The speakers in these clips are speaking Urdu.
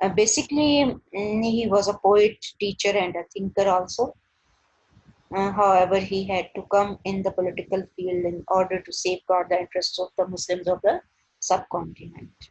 Basically, he was a poet, teacher and a thinker also. However, he had to come in the political field in order to safeguard the interests of the Muslims of the subcontinent.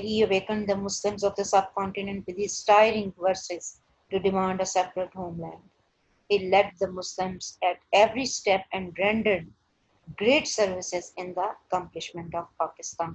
He awakened the Muslims of the subcontinent with his stirring verses to demand a separate homeland. He led the Muslims at every step and rendered great services in the accomplishment of Pakistan.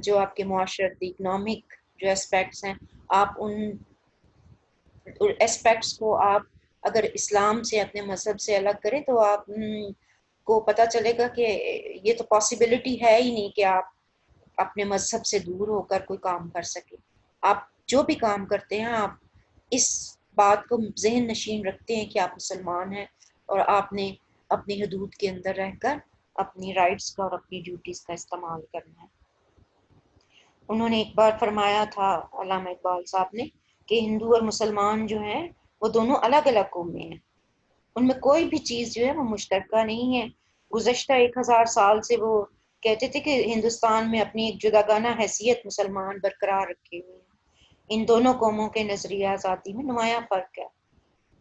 جو آپ کے معاشرتی اکنامک جو اسپیکٹس ہیں، آپ ان اسپیکٹس کو آپ اگر اسلام سے اپنے مذہب سے الگ کریں تو آپ کو پتہ چلے گا کہ یہ تو پاسبلٹی ہے ہی نہیں کہ آپ اپنے مذہب سے دور ہو کر کوئی کام کر سکیں۔ آپ جو بھی کام کرتے ہیں آپ اس بات کو ذہن نشین رکھتے ہیں کہ آپ مسلمان ہیں اور آپ نے اپنی حدود کے اندر رہ کر اپنی رائٹس کا اور اپنی ڈیوٹیز کا استعمال کرنا ہے۔ انہوں نے ایک بار فرمایا تھا علامہ اقبال صاحب نے کہ ہندو اور مسلمان جو ہیں وہ دونوں الگ الگ قومیں ہیں، ان میں کوئی بھی چیز جو ہے وہ مشترکہ نہیں ہے۔ گزشتہ 1000 سال سے وہ کہتے تھے کہ ہندوستان میں اپنی ایک جداگانہ حیثیت مسلمان برقرار رکھے ہوئے ہیں، ان دونوں قوموں کے نظریہ آزادی میں نمایاں فرق ہے۔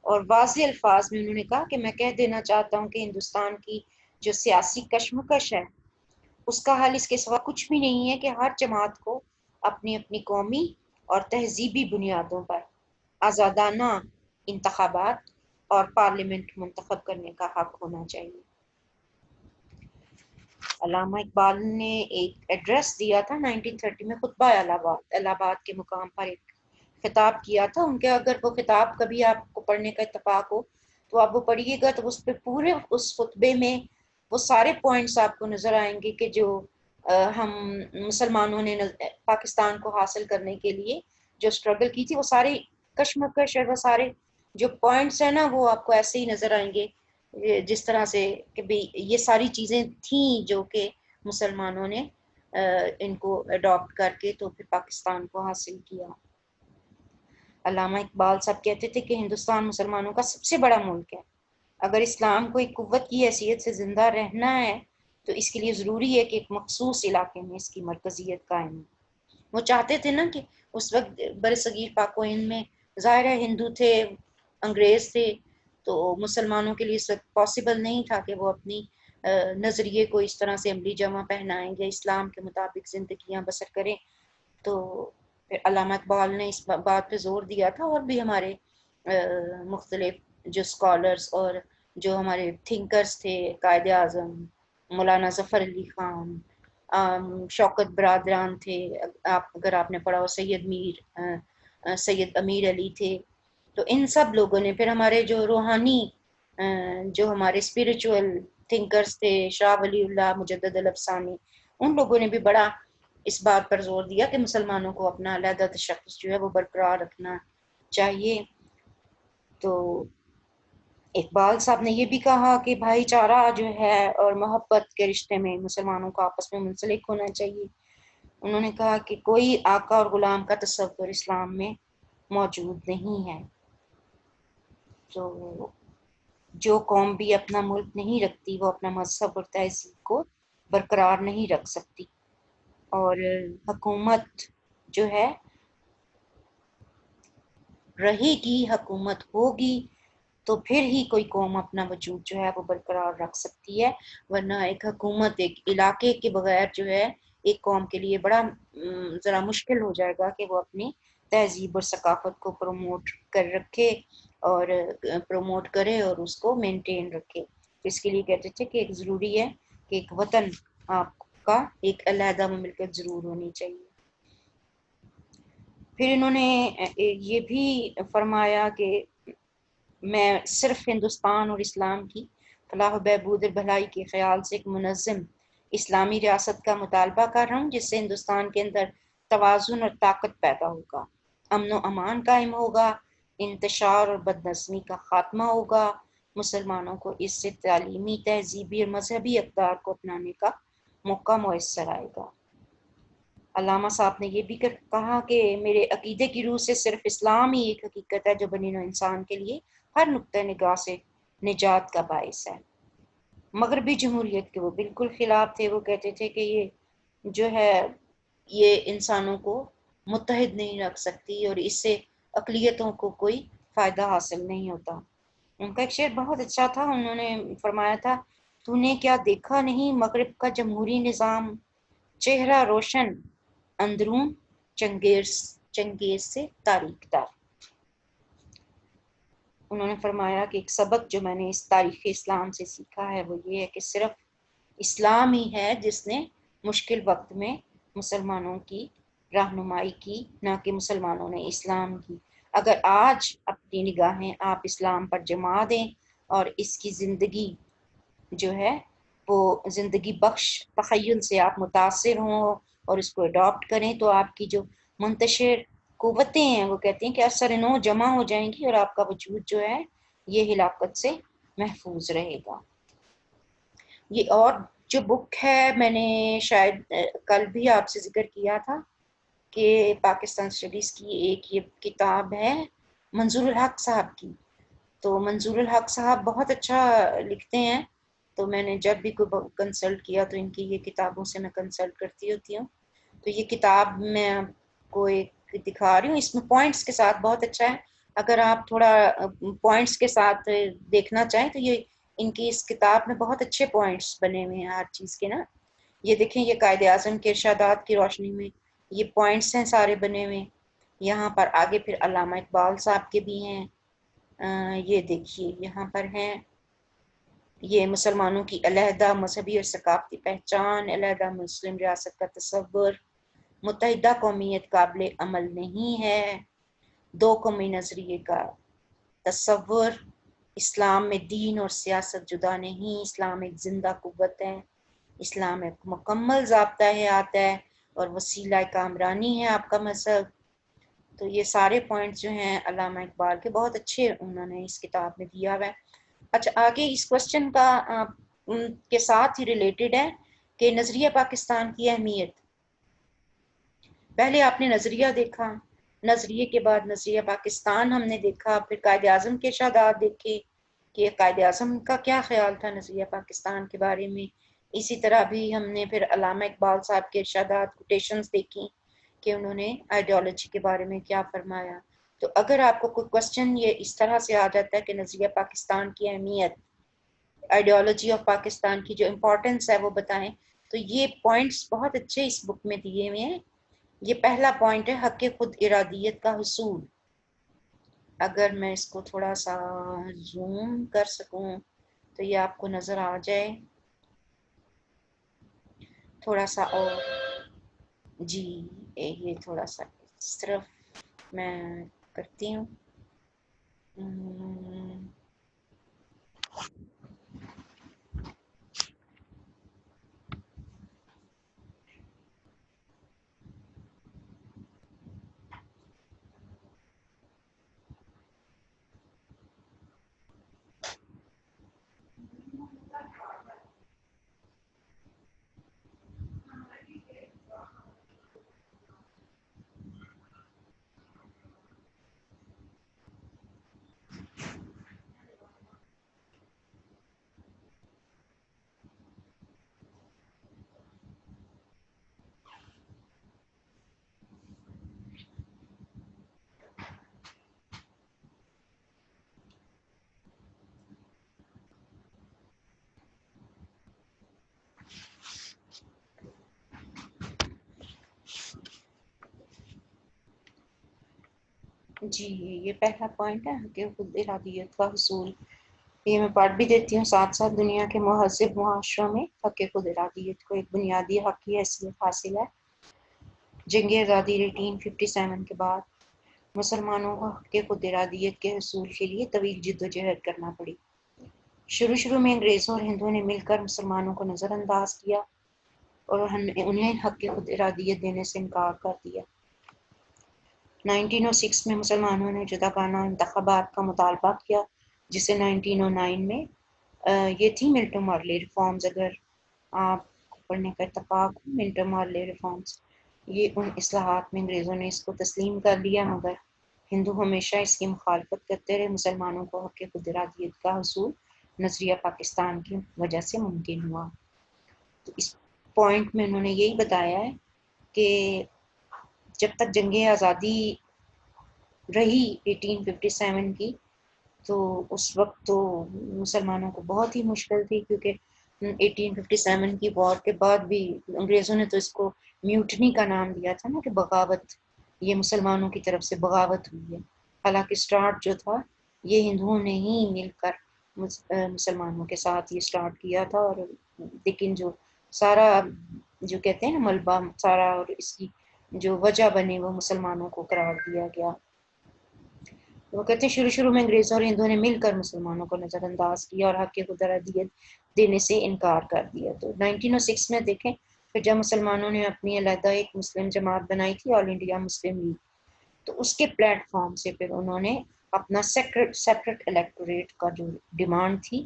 اور واضح الفاظ میں انہوں نے کہا کہ میں کہہ دینا چاہتا ہوں کہ ہندوستان کی جو سیاسی کشمکش ہے اس کا حل اس کے سوا کچھ بھی نہیں ہے کہ ہر جماعت کو اپنی اپنی قومی اور تہذیبی بنیادوں پر آزادانہ انتخابات اور پارلیمنٹ منتخب کرنے کا حق ہونا چاہیے۔ علامہ اقبال نے ایک ایڈریس دیا تھا 1930 میں، خطبہ الہ آباد کے مقام پر ایک خطاب کیا تھا ان کے۔ اگر وہ خطاب کبھی آپ کو پڑھنے کا اتفاق ہو تو آپ وہ پڑھیے گا تو اس پہ پورے اس خطبے میں وہ سارے پوائنٹس آپ کو نظر آئیں گے کہ جو ہم مسلمانوں نے پاکستان کو حاصل کرنے کے لیے جو اسٹرگل کی تھی، وہ ساری کشمکش اور وہ سارے جو پوائنٹس ہیں نا وہ آپ کو ایسے ہی نظر آئیں گے جس طرح سے کہ بھی یہ ساری چیزیں تھیں جو کہ مسلمانوں نے ان کو اڈاپٹ کر کے تو پھر پاکستان کو حاصل کیا۔ علامہ اقبال صاحب کہتے تھے کہ ہندوستان مسلمانوں کا سب سے بڑا ملک ہے، اگر اسلام کو ایک قوت کی حیثیت سے زندہ رہنا ہے تو اس کے لیے ضروری ہے کہ ایک مخصوص علاقے میں اس کی مرکزیت قائم ہو۔ وہ چاہتے تھے نا کہ اس وقت برصغیر پاک و ہند میں ظاہر ہے ہندو تھے، انگریز تھے، تو مسلمانوں کے لیے اس وقت پاسبل نہیں تھا کہ وہ اپنی نظریے کو اس طرح سے عملی جامہ پہنائیں یا اسلام کے مطابق زندگیاں بسر کریں۔ تو پھر علامہ اقبال نے اس بات پہ زور دیا تھا، اور بھی ہمارے مختلف جو اسکالرس اور جو ہمارے تھنکرز تھے، قائد اعظم مولانا ظفر علی خان، شوکت برادران تھے، اگر آپ نے پڑھا ہو سید امیر علی تھے، تو ان سب لوگوں نے، پھر ہمارے جو روحانی جو ہمارے اسپریچول تھنکرز تھے، شاہ ولی اللہ مجدد الافسانی، ان لوگوں نے بھی بڑا اس بات پر زور دیا کہ مسلمانوں کو اپنا علیحدہ تشخص جو ہے وہ برقرار رکھنا چاہیے۔ تو اقبال صاحب نے یہ بھی کہا کہ بھائی چارہ جو ہے اور محبت کے رشتے میں مسلمانوں کو آپس میں منسلک ہونا چاہیے۔ انہوں نے کہا کہ کوئی آقا اور غلام کا تصور اسلام میں موجود نہیں ہے، تو جو قوم بھی اپنا ملک نہیں رکھتی وہ اپنا مذہب اور تہذیب کو برقرار نہیں رکھ سکتی، اور حکومت جو ہے رہے گی، حکومت ہوگی تو پھر ہی کوئی قوم اپنا وجود جو ہے وہ برقرار رکھ سکتی ہے، ورنہ ایک حکومت ایک علاقے کے بغیر جو ہے ایک قوم کے لیے بڑا ذرا مشکل ہو جائے گا کہ وہ اپنی تہذیب اور ثقافت کو پروموٹ کر رکھے اور پروموٹ کرے اور اس کو مینٹین رکھے۔ اس کے لیے کہتے تھے کہ ایک ضروری ہے کہ ایک وطن آپ کا ایک علیحدہ مملکت ضرور ہونی چاہیے۔ پھر انہوں نے یہ بھی فرمایا کہ میں صرف ہندوستان اور اسلام کی فلاح و بہبود اور بھلائی کے خیال سے ایک منظم اسلامی ریاست کا مطالبہ کر رہا ہوں، جس سے ہندوستان کے اندر توازن اور طاقت پیدا ہوگا، امن و امان قائم ہوگا، انتشار اور بدنظمی کا خاتمہ ہوگا، مسلمانوں کو اس سے تعلیمی، تہذیبی اور مذہبی اقدار کو اپنانے کا موقع میسر آئے گا۔ علامہ صاحب نے یہ بھی کہا کہ میرے عقیدے کی روح سے صرف اسلام ہی ایک حقیقت ہے جو بنی نوع انسان کے لیے ہر نقطہ نگاہ سے نجات کا باعث ہے۔ مغربی جمہوریت کے وہ بالکل خلاف تھے، وہ کہتے تھے کہ یہ جو ہے یہ انسانوں کو متحد نہیں رکھ سکتی اور اس سے اقلیتوں کو کوئی فائدہ حاصل نہیں ہوتا۔ ان کا ایک شعر بہت اچھا تھا، انہوں نے فرمایا تھا، تو نے کیا دیکھا نہیں مغرب کا جمہوری نظام، چہرہ روشن اندرون چنگیز سے تاریک تر۔ انہوں نے فرمایا کہ ایک سبق جو میں نے اس تاریخ اسلام سے سیکھا ہے وہ یہ ہے کہ صرف اسلام ہی ہے جس نے مشکل وقت میں مسلمانوں کی رہنمائی کی، نہ کہ مسلمانوں نے اسلام کی۔ اگر آج اپنی نگاہیں آپ اسلام پر جما دیں اور اس کی زندگی جو ہے وہ زندگی بخش تخیل سے آپ متاثر ہوں اور اس کو اڈاپٹ کریں، تو آپ کی جو منتشر قوتیں ہیں وہ کہتی ہیں کہ اثر نو جمع ہو جائیں گی اور آپ کا وجود جو ہے یہ ہلاکت سے محفوظ رہے گا۔ یہ اور جو بک ہے میں نے شاید کل بھی آپ سے ذکر کیا تھا کہ پاکستان اسٹڈیز کی ایک یہ کتاب ہے منظور الحق صاحب کی، تو منظور الحق صاحب بہت اچھا لکھتے ہیں، تو میں نے جب بھی کوئی کنسلٹ کیا تو ان کی یہ کتابوں سے میں کنسلٹ کرتی ہوتی ہوں۔ تو یہ کتاب میں آپ کو ایک دکھا رہی ہوں، اس میں پوائنٹس کے ساتھ بہت اچھا ہے، اگر آپ تھوڑا پوائنٹس کے ساتھ دیکھنا چاہیں تو یہ ان کی اس کتاب میں بہت اچھے پوائنٹس بنے ہوئے ہیں ہر چیز کے نا۔ یہ دیکھیں یہ قائد اعظم کے ارشادات کی روشنی میں یہ پوائنٹس ہیں سارے بنے ہوئے، یہاں پر آگے پھر علامہ اقبال صاحب کے بھی ہیں، یہ دیکھیے یہاں پر ہیں یہ مسلمانوں کی علیحدہ مذہبی اور ثقافتی پہچان، علیحدہ مسلم ریاست کا تصور، متحدہ قومیت قابل عمل نہیں ہے، دو قومی نظریے کا تصور، اسلام میں دین اور سیاست جدا نہیں، اسلام ایک زندہ قوت ہے، اسلام ایک مکمل ضابطہ حیات ہے اور وسیلہ کامرانی ہے آپ کا مذہب۔ تو یہ سارے پوائنٹس جو ہیں علامہ اقبال کے بہت اچھے انہوں نے اس کتاب میں دیا ہوا ہے۔ اچھا آگے اس کوشچن کا کے ساتھ ہی ریلیٹڈ ہے کہ نظریہ پاکستان کی اہمیت۔ پہلے آپ نے نظریہ دیکھا، نظریے کے بعد نظریہ پاکستان ہم نے دیکھا، پھر قائد اعظم کے ارشادات دیکھے کہ قائد اعظم کا کیا خیال تھا نظریہ پاکستان کے بارے میں، اسی طرح بھی ہم نے پھر علامہ اقبال صاحب کے ارشادات کوٹیشنز دیکھی کہ انہوں نے آئیڈیالوجی کے بارے میں کیا فرمایا۔ تو اگر آپ کو کوئی کوشچن یہ اس طرح سے آ جاتا ہے کہ نظریہ پاکستان کی اہمیت، آئیڈیالوجی آف پاکستان کی جو امپورٹنس ہے وہ بتائیں، تو یہ پوائنٹس بہت اچھے اس بک میں دیے ہوئے ہیں۔ یہ پہلا پوائنٹ ہے حق خود ارادیت کا حصول۔ اگر میں اس کو تھوڑا سا زوم کر سکوں تو یہ آپ کو نظر آ جائے تھوڑا سا، اور جی یہ تھوڑا سا اس طرف میں کرتی ہوں۔ جی یہ پہلا پوائنٹ ہے کہ خود ارادیت کا حصول، یہ میں پڑھ بھی دیتی ہوں ساتھ ساتھ۔ دنیا کے مہذب معاشروں میں حق خود ارادیت کو ایک بنیادی حق کی حیثیت حاصل ہے۔ جنگ آزادی 1857 کے بعد مسلمانوں کو حق خود ارادیت کے حصول کے لیے طویل جدوجہد کرنا پڑی۔ شروع میں انگریزوں اور ہندوؤں نے مل کر مسلمانوں کو نظر انداز کیا اور انہیں حق خود ارادیت دینے سے انکار کر دیا۔ 1906 میں مسلمانوں نے جداگانہ انتخابات کا مطالبہ کیا، جسے 1909 میں یہ تھی ملٹو مارلے ریفارمز، اگر آپ کو پڑھنے کا اتفاق ہو ملٹو مارلے ریفارمز، یہ ان اصلاحات میں انگریزوں نے اس کو تسلیم کر لیا، مگر ہندو ہمیشہ اس کی مخالفت کرتے رہے۔ مسلمانوں کو حق خود ارادیت کا حصول نظریہ پاکستان کی وجہ سے ممکن ہوا۔ تو اس پوائنٹ میں انہوں نے یہی بتایا ہے کہ جب تک جنگ آزادی رہی 1857 کی تو اس وقت تو مسلمانوں کو بہت ہی مشکل تھی، کیونکہ 1857 کی وار کے بعد بھی انگریزوں نے تو اس کو میوٹنی کا نام دیا تھا نا، کہ بغاوت، یہ مسلمانوں کی طرف سے بغاوت ہوئی ہے، حالانکہ سٹارٹ جو تھا یہ ہندوؤں نے ہی مل کر مسلمانوں کے ساتھ یہ سٹارٹ کیا تھا، اور لیکن جو سارا جو کہتے ہیں نا ملبہ سارا اور اس کی جو وجہ بنے وہ مسلمانوں کو قرار دیا گیا. وہ کہتے ہیں شروع میں انگریزوں اور ہندوؤں نے مل کر مسلمانوں کو نظر انداز کیا اور حق خود ارادیت دینے سے انکار کر دیا. تو 1906 میں دیکھیں پھر جب مسلمانوں نے اپنی علیحدہ ایک مسلم جماعت بنائی تھی آل انڈیا مسلم لیگ، تو اس کے پلیٹ فارم سے پھر انہوں نے اپنا سیپریٹ الیکٹوریٹ کا جو ڈیمانڈ تھی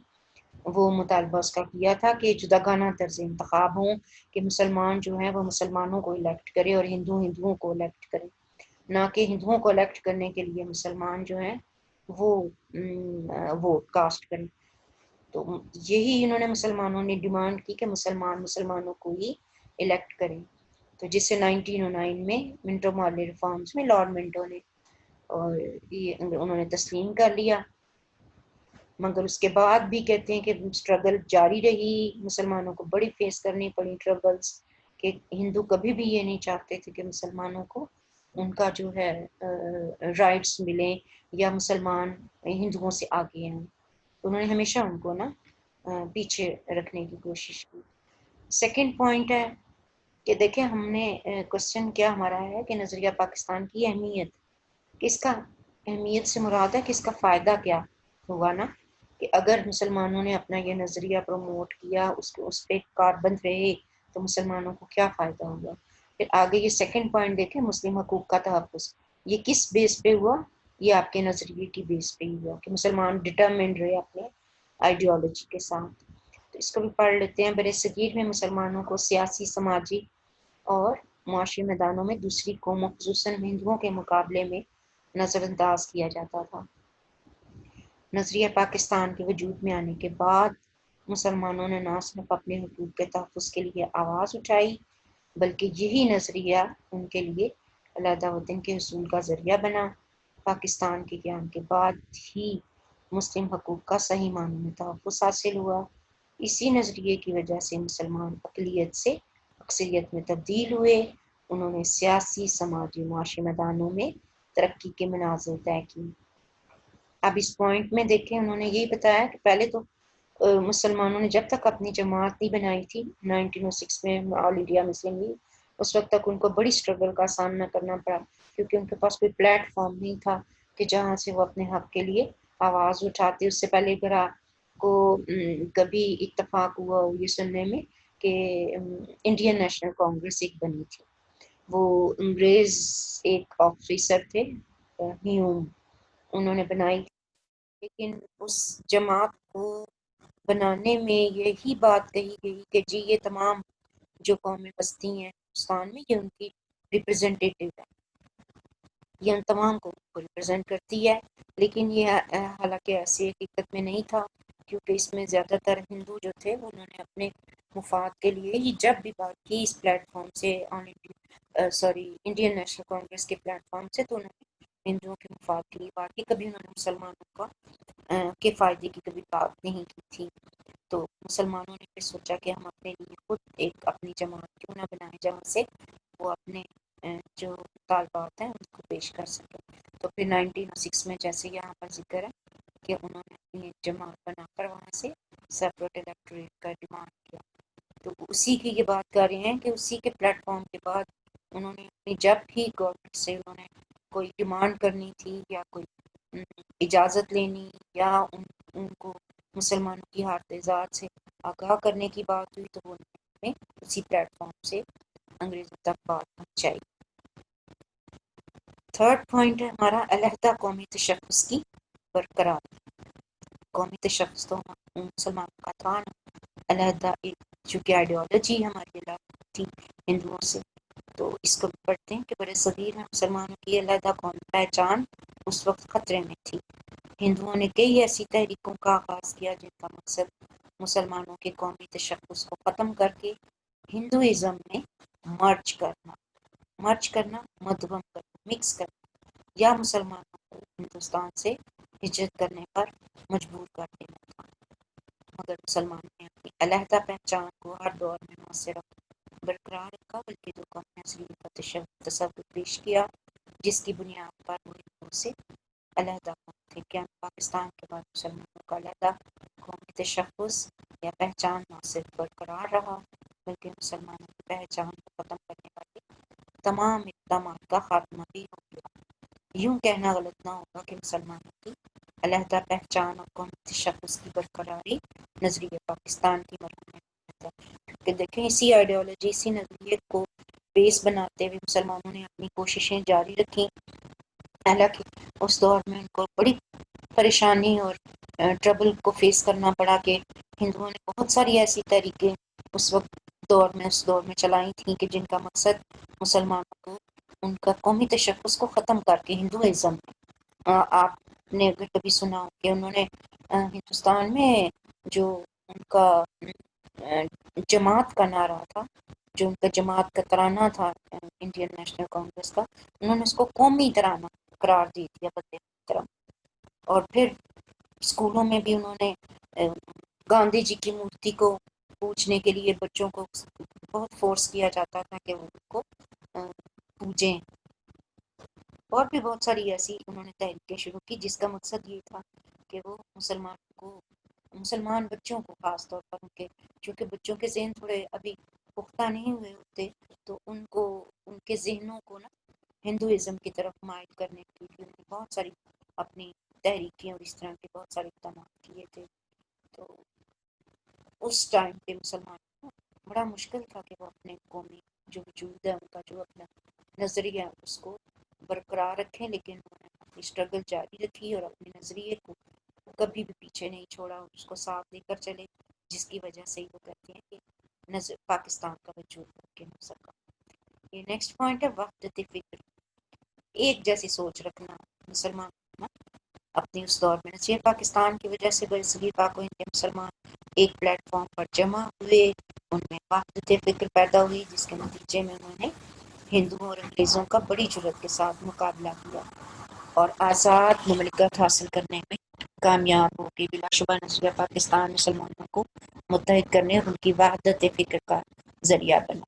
وہ مطالبہ اس کا کیا تھا کہ جداگانہ طرز انتخاب ہوں، کہ مسلمان جو ہیں وہ مسلمانوں کو الیکٹ کرے اور ہندوؤں کو الیکٹ کرے، نہ کہ ہندوؤں کو الیکٹ کرنے کے لیے مسلمان جو ہیں وہ ووٹ کاسٹ کریں. تو یہی انہوں نے مسلمانوں نے ڈیمانڈ کی کہ مسلمانوں کو ہی الیکٹ کریں. تو جس سے 1909 میں منٹو مارلی ریفارمز میں لارڈ منٹو نے اور یہ انہوں نے تسلیم کر لیا. مگر اس کے بعد بھی کہتے ہیں کہ اسٹرگل جاری رہی، مسلمانوں کو بڑی فیس کرنی پڑی ٹربلز، کہ ہندو کبھی بھی یہ نہیں چاہتے تھے کہ مسلمانوں کو ان کا جو ہے رائٹس ملیں یا مسلمان ہندوؤں سے آگے ہیں. انہوں نے ہمیشہ ان کو نا پیچھے رکھنے کی کوشش کی. سیکنڈ پوائنٹ ہے کہ دیکھیں ہم نے کوشچن کیا ہمارا ہے کہ نظریہ پاکستان کی اہمیت، کس کا اہمیت سے مراد ہے کہ اس کا فائدہ کیا ہوگا نا، کہ اگر مسلمانوں نے اپنا یہ نظریہ پروموٹ کیا، اس پہ کاربند رہے تو مسلمانوں کو کیا فائدہ ہوگا. پھر آگے یہ سیکنڈ پوائنٹ دیکھیں مسلم حقوق کا تحفظ، یہ کس بیس پہ ہوا؟ یہ آپ کے نظریے کی بیس پہ ہی ہوا کہ مسلمان ڈٹرمنڈ رہے اپنے آئیڈیالوجی کے ساتھ. تو اس کو بھی پڑھ لیتے ہیں. برصغیر میں مسلمانوں کو سیاسی، سماجی اور معاشی میدانوں میں دوسری قوموں خصوصاً ہندوؤں کے مقابلے میں نظر انداز کیا جاتا تھا. نظریہ پاکستان کے وجود میں آنے کے بعد مسلمانوں نے نہ صرف اپنے حقوق کے تحفظ کے لیے آواز اٹھائی بلکہ یہی نظریہ ان کے لیے علیحدہ وطن کے حصول کا ذریعہ بنا. پاکستان کے قیام کے بعد ہی مسلم حقوق کا صحیح معنی میں تحفظ حاصل ہوا. اسی نظریے کی وجہ سے مسلمان اقلیت سے اکثریت میں تبدیل ہوئے. انہوں نے سیاسی، سماجی، معاشی میدانوں میں ترقی کے مناظر طے کی. اب اس پوائنٹ میں دیکھیں انہوں نے یہی بتایا کہ پہلے تو مسلمانوں نے جب تک اپنی جماعت نہیں بنائی تھی 1906 میں آل انڈیا مسلم لیگ، اس وقت تک ان کو بڑی اسٹرگل کا سامنا کرنا پڑا، کیونکہ ان کے پاس کوئی پلیٹ فارم نہیں تھا کہ جہاں سے وہ اپنے حق کے لیے آواز اٹھاتے. اس سے پہلے اگر آپ کو کبھی اتفاق ہوا یہ سننے میں کہ انڈین نیشنل کانگریس ایک بنی تھی، وہ انگریز ایک آفیسر تھے ہیوم، انہوں نے بنائی تھی. لیکن اس جماعت کو بنانے میں یہی بات کہی گئی کہ جی یہ تمام جو قومیں بستی ہیں ہندوستان میں یہ ان کی ریپرزنٹیٹیو ہے، یہ ان تمام کو ریپرزینٹ کرتی ہے. لیکن یہ حالانکہ ایسی حقیقت میں نہیں تھا، کیونکہ اس میں زیادہ تر ہندو جو تھے انہوں نے اپنے مفاد کے لیے ہی جب بھی بات کی اس پلیٹ فارم سے انڈین نیشنل کانگریس کے پلیٹ فارم سے، تو انہوں نے ہندوؤں کے مفاد کے لیے بات کی، کبھی انہوں نے مسلمانوں کا کے فائدے کی کبھی بات نہیں کی تھی. تو مسلمانوں نے پھر سوچا کہ ہم اپنے لیے خود ایک اپنی جماعت کیوں نہ بنائیں جہاں سے وہ اپنے جو مطالبات ہیں ان کو پیش کر سکیں. تو پھر 1906 میں جیسے یہاں پر ذکر ہے کہ انہوں نے اپنی جماعت بنا کر وہاں سے سیپریٹ الیکٹوریٹ کا ڈیمانڈ کیا. تو اسی کی یہ بات کر رہے ہیں کہ اسی کے پلیٹ فارم کے بعد انہوں نے اپنی جب بھی گورنمنٹ سے انہوں نے کوئی ڈیمانڈ کرنی تھی یا کوئی اجازت لینی یا ان کو مسلمانوں کی حالات سے آگاہ کرنے کی بات ہوئی تو وہ نے اسی پلیٹ فارم سے انگریزوں تک بات پہنچائی. تھرڈ پوائنٹ ہے ہمارا علیحدہ قومی تشخص کی برقرار. قومی تشخص تو مسلمانوں کا تھا، علیحدہ ایک چونکہ آئیڈیالوجی ہماری الگ تھی ہندوؤں سے. تو اس کو پڑھتے ہیں کہ برصغیر میں مسلمانوں کی علیحدہ قومی پہچان اس وقت خطرے میں تھی. ہندوؤں نے کئی ایسی تحریکوں کا آغاز کیا جن کا مقصد مسلمانوں کے قومی تشخص کو ختم کر کے ہندوازم میں مرچ کرنا، مدغم کرنا، مکس کرنا یا مسلمانوں کو ہندوستان سے ہجرت کرنے پر مجبور کر دینا تھا. مگر مسلمانوں نے اپنی علیحدہ پہچان کو ہر دور میں نہ صرف برقرار رکھا بلکہ دو قومی نظریے کا تصور پیش کیا جس کی بنیاد پر وہ ہندوؤں سے علیحدہ قوم تھے. کیا پاکستان کے بعد مسلمانوں کا علیحدہ قومی تشخص یا پہچان نہ صرف برقرار رہا بلکہ مسلمانوں کی پہچان کو ختم کرنے والے تمام اقدامات کا خاتمہ بھی ہو گیا۔ یوں کہنا غلط نہ ہوگا کہ مسلمانوں کی علیحدہ پہچان اور قومی تشخص کی برقراری نظریہ پاکستان کی مرہون ہے۔ کہ دیکھیں اسی آئیڈیالوجی، اسی نظریے کو بیس بناتے ہوئے مسلمانوں نے اپنی کوششیں جاری رکھی، حالانکہ اس دور میں ان کو بڑی پریشانی اور ٹربل کو فیس کرنا پڑا کہ ہندوؤں نے بہت ساری ایسی تحریکیں اس دور میں چلائی تھیں کہ جن کا مقصد مسلمانوں کو ان کا قومی تشخص کو ختم کر کے ہندوازم، آپ نے اگر کبھی سنا ہو کہ انہوں نے ہندوستان میں جو ان کا جماعت کا نعرہ تھا، جو ان کا جماعت کا ترانہ تھا انڈین نیشنل کانگریس کا، انہوں نے اس کو قومی ترانہ قرار دے دیا بدے محترم۔ اور پھر اسکولوں میں بھی انہوں نے گاندھی جی کی مورتی کو پوجنے کے لیے بچوں کو بہت فورس کیا جاتا تھا کہ وہ ان کو پوجیں، اور بھی بہت ساری ایسی انہوں نے تحریکیں شروع کی جس کا مقصد یہ تھا کہ وہ مسلمان بچوں کو خاص طور پر ان کے، چونکہ بچوں کے ذہن تھوڑے ابھی پختہ نہیں ہوئے ہوتے، تو ان کو ان کے ذہنوں کو نا ہندوازم کی طرف مائل کرنے کے لیے انہوں نے بہت ساری اپنی تحریکیں اور اس طرح کے بہت سارے اقدامات کیے تھے۔ تو اس ٹائم پہ مسلمانوں کو بڑا مشکل تھا کہ وہ اپنے قومی جو وجود ہے، ان کا جو اپنا نظریہ اس کو برقرار رکھیں، لیکن انہوں نے اپنی اسٹرگل جاری رکھی اور اپنے نظریے کو کبھی بھی پیچھے نہیں چھوڑا اور اس کو ساتھ لے کر چلے، جس کی وجہ سے وہ کہتے ہیں کہ پاکستان کا وجود ممکن ہو سکا۔ یہ نیکسٹ پوائنٹ ہے وحدت فکر، ایک جیسی سوچ رکھنا۔ مسلمان اپنی اس دور میں نظریہ پاکستان کی وجہ سے برصغیر پاک و ہند کے مسلمان ایک پلیٹ فارم پر جمع ہوئے، ان میں وحدت فکر پیدا ہوئی، جس کے نتیجے میں انہوں نے ہندوؤں اور انگریزوں کا بڑی جرأت کے ساتھ مقابلہ کیا اور آزاد مملکت حاصل کرنے میں کامیاب ہو گئی۔ بلا شبہ نظریہ پاکستان مسلمانوں کو متحد کرنے اور ان کی وحدت فکر کا ذریعہ بنا،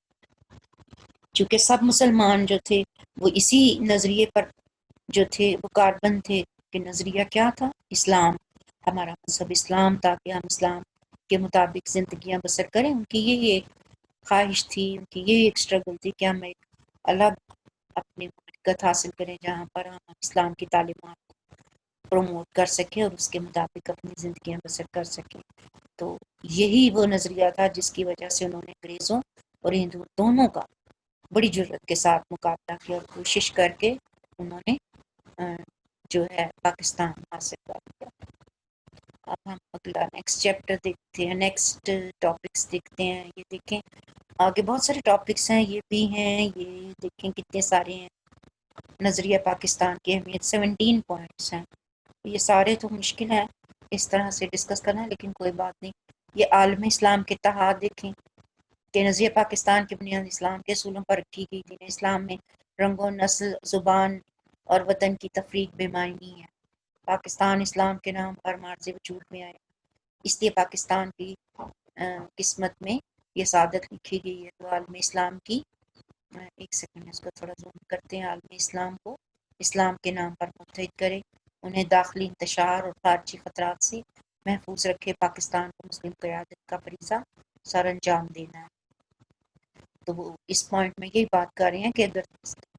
چونکہ سب مسلمان جو تھے وہ اسی نظریے پر جو تھے وہ کاربند تھے کہ نظریہ کیا تھا؟ اسلام، ہمارا مذہب اسلام تھا کہ ہم اسلام کے مطابق زندگیاں بسر کریں۔ ان کی یہ ایک خواہش تھی، ان کی یہ ایک اسٹرگل تھی کہ ہم ایک الگ اپنی مملکت حاصل کریں جہاں پر ہم اسلام کی تعلیمات پروموٹ کر سکیں اور اس کے مطابق اپنی زندگیاں بسر کر سکیں۔ تو یہی وہ نظریہ تھا جس کی وجہ سے انہوں نے انگریزوں اور ہندو دونوں کا بڑی جرأت کے ساتھ مقابلہ کیا اور کوشش کر کے انہوں نے جو ہے پاکستان حاصل کر لیا۔ اب ہم اگلا نیکسٹ چیپٹر دیکھتے ہیں، نیکسٹ ٹاپکس دیکھتے ہیں۔ یہ دیکھیں آگے بہت سارے ٹاپکس ہیں، یہ بھی ہیں، یہ دیکھیں کتنے سارے ہیں۔ نظریہ پاکستان کی اہمیت 17 پوائنٹس ہیں، یہ سارے تو مشکل ہیں اس طرح سے ڈسکس کرنا، لیکن کوئی بات نہیں۔ یہ عالم اسلام کے اتحاد دیکھیں کہ نظریہ پاکستان کی بنیاد اسلام کے اصولوں پر رکھی گئی تھی۔ اسلام میں رنگ و نسل، زبان اور وطن کی تفریق بے معنی ہے۔ پاکستان اسلام کے نام پر مارز وجود میں آیا، اس لیے پاکستان کی قسمت میں یہ سعادت لکھی گئی ہے۔ تو عالم اسلام کی ایک سیکنڈ اس کو تھوڑا زوم کرتے ہیں، عالم اسلام کو اسلام کے نام پر متحد کرے، انہیں داخلی انتشار اور خارجی خطرات سے محفوظ رکھے، پاکستان کو مسلم قیادت کا فریضہ سر انجام دینا ہے۔ تو وہ اس پوائنٹ میں یہی بات کر رہے ہیں کہ اگر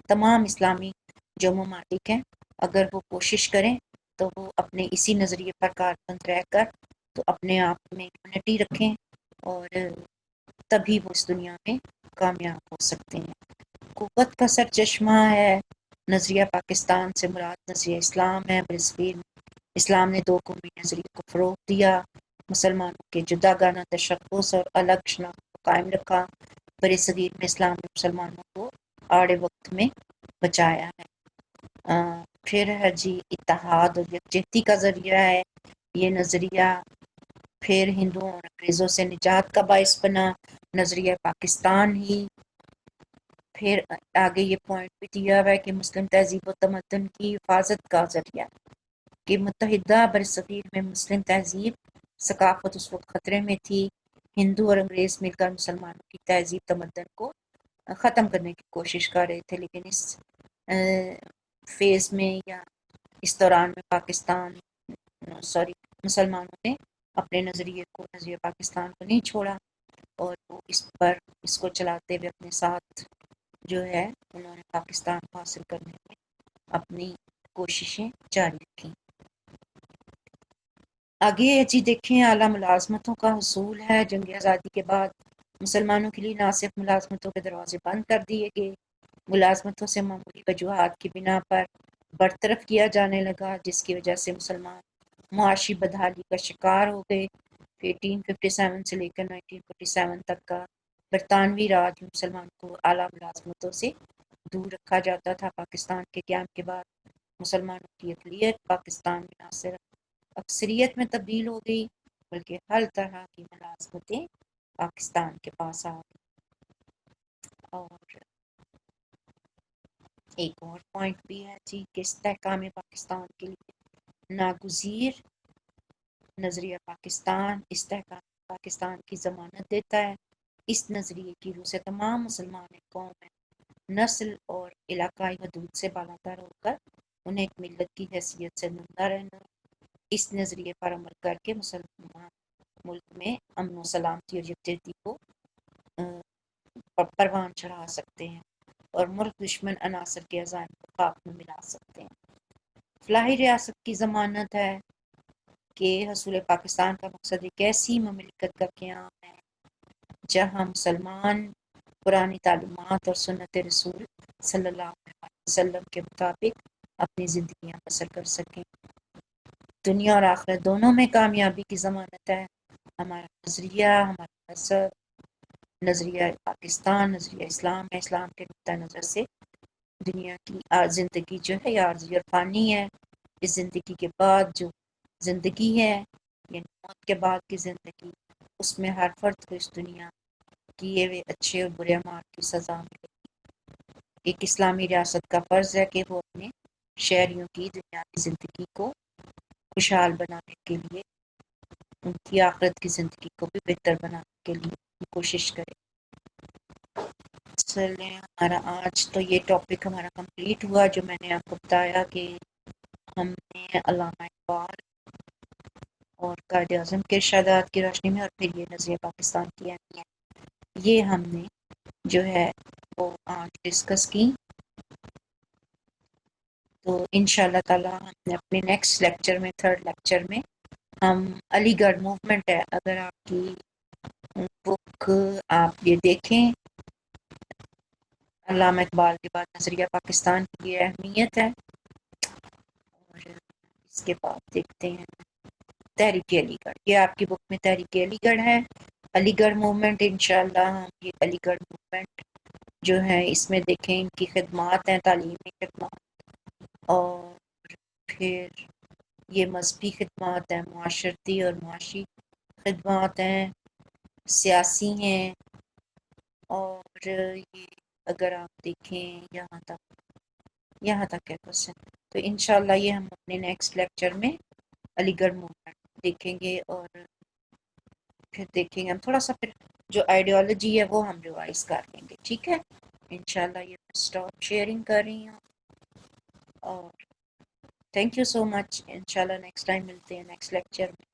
تمام اسلامی جو ممالک ہیں اگر وہ کوشش کریں تو وہ اپنے اسی نظریے پر کاربند رہ کر تو اپنے آپ میں یونٹی رکھیں اور تبھی وہ اس دنیا میں کامیاب ہو سکتے ہیں۔ قوت کا سر چشمہ ہے نظریہ پاکستان سے مراد نظریہ اسلام ہے۔ برصغیر اسلام نے دو قومی نظریے کو فروغ دیا، مسلمانوں کے جداگانہ تشخص اور الگ شناخت کو قائم رکھا۔ برصغیر میں اسلام نے مسلمانوں کو آڑے وقت میں بچایا ہے۔ پھر ہے جی اتحاد اور یکجہتی کا ذریعہ ہے یہ نظریہ۔ پھر ہندوؤں اور انگریزوں سے نجات کا باعث بنا نظریہ پاکستان ہی۔ پھر آگے یہ پوائنٹ بھی دیا ہوا ہے کہ مسلم تہذیب و تمدن کی حفاظت کا ذریعہ، کہ متحدہ برصغیر میں مسلم تہذیب ثقافت اس وقت خطرے میں تھی، ہندو اور انگریز مل کر مسلمانوں کی تہذیب تمدن کو ختم کرنے کی کوشش کر رہے تھے، لیکن اس فیز میں یا اس دوران میں مسلمانوں نے اپنے نظریے پاکستان کو نہیں چھوڑا اور وہ اس کو چلاتے ہوئے اپنے ساتھ جو ہے انہوں نے پاکستان کو حاصل کرنے میں اپنی کوششیں جاری رکھیں۔ آگے جی دیکھیں، اعلیٰ ملازمتوں کا حصول ہے۔ جنگ آزادی کے بعد مسلمانوں کے لیے نہ صرف ملازمتوں کے دروازے بند کر دیے گئے، ملازمتوں سے معمولی وجوہات کی بنا پر برطرف کیا جانے لگا، جس کی وجہ سے مسلمان معاشی بدحالی کا شکار ہو گئے۔ 1857 سے لے کر 1947 تک کا برطانوی راج مسلمان کو اعلیٰ ملازمتوں سے دور رکھا جاتا تھا۔ پاکستان کے قیام کے بعد مسلمانوں کی اقلیت پاکستان میں نہ صرف اکثریت میں تبدیل ہو گئی بلکہ ہر طرح کی ملازمتیں پاکستان کے پاس آ گئی۔ اور ایک اور پوائنٹ بھی ہے جی کہ استحکام پاکستان کے لیے ناگزیر نظریہ پاکستان استحکام پاکستان کی ضمانت دیتا ہے۔ اس نظریے کی روح سے تمام مسلمان قوم میں نسل اور علاقائی حدود سے بالاتر ہو کر انہیں ایک ملت کی حیثیت سے زندہ رہنا، اس نظریے پر عمل کر کے مسلمان ملک میں امن و سلامتی اور یکجہتی کو پروان چڑھا سکتے ہیں اور ملک دشمن عناصر کے عزائم کو خاک میں ملا سکتے ہیں۔ فلاحی ریاست کی ضمانت ہے کہ حصول پاکستان کا مقصد ایک ایسی مملکت کا قیام ہے جہاں مسلمان پرانی تعلیمات اور سنت رسول صلی اللہ علیہ وسلم کے مطابق اپنی زندگیاں بسر کر سکیں۔ دنیا اور آخرت دونوں میں کامیابی کی ضمانت ہے۔ ہمارا نظریہ، ہمارا مذہب، نظریہ پاکستان، نظریہ اسلام ہے۔ اسلام کے نقطۂ نظر سے دنیا کی زندگی جو ہے یہ عارضی اور فانی ہے۔ اس زندگی کے بعد جو زندگی ہے یعنی موت کے بعد کی زندگی، اس میں ہر فرد کو اس دنیا کیے ہوئے اچھے اور برے اعمال کی سزا ملے۔ ایک اسلامی ریاست کا فرض ہے کہ وہ اپنے شہریوں کی دنیاوی زندگی کو خوشحال بنانے کے لیے ان کی آخرت کی زندگی کو بھی بہتر بنانے کے لیے کوشش کرے۔ چلیں ہمارا آج تو یہ ٹاپک ہمارا کمپلیٹ ہوا، جو میں نے آپ کو بتایا کہ ہم نے علامہ اقبال اور قائد اعظم کے ارشادات کی روشنی میں اور پھر یہ نظریہ پاکستان کی اہمیت، یہ ہم نے جو ہے وہ آج ڈسکس کی۔ تو انشاءاللہ تعالی ہم نے اپنے نیکسٹ لیکچر میں، تھرڈ لیکچر میں، ہم علی گڑھ موومنٹ ہے، اگر آپ کی بک آپ یہ دیکھیں، علامہ اقبال کے بعد نظریہ پاکستان کی یہ اہمیت ہے، اور اس کے بعد دیکھتے ہیں تحریک علی گڑھ، یہ آپ کی بک میں تحریک علی گڑھ ہے۔ علی گڑھ موومنٹ انشاءاللہ ہم یہ علی گڑھ موومنٹ جو ہے اس میں دیکھیں ان کی خدمات ہیں، تعلیمی خدمات، اور پھر یہ مذہبی خدمات ہیں، معاشرتی اور معاشی خدمات ہیں، سیاسی ہیں، اور یہ اگر آپ دیکھیں یہاں تک ہے کوشچن۔ تو انشاءاللہ یہ ہم اپنے نیکسٹ لیکچر میں علی گڑھ موومنٹ دیکھیں گے، اور پھر دیکھیں گے ہم تھوڑا سا پھر جو آئیڈیالوجی ہے وہ ہم ریوائز کر لیں گے، ٹھیک ہے۔ انشاءاللہ یہ میں اسٹاپ شیئرنگ کر رہی ہوں، اور تھینک یو سو مچ۔ انشاءاللہ نیکسٹ ٹائم ملتے ہیں نیکسٹ لیکچر میں۔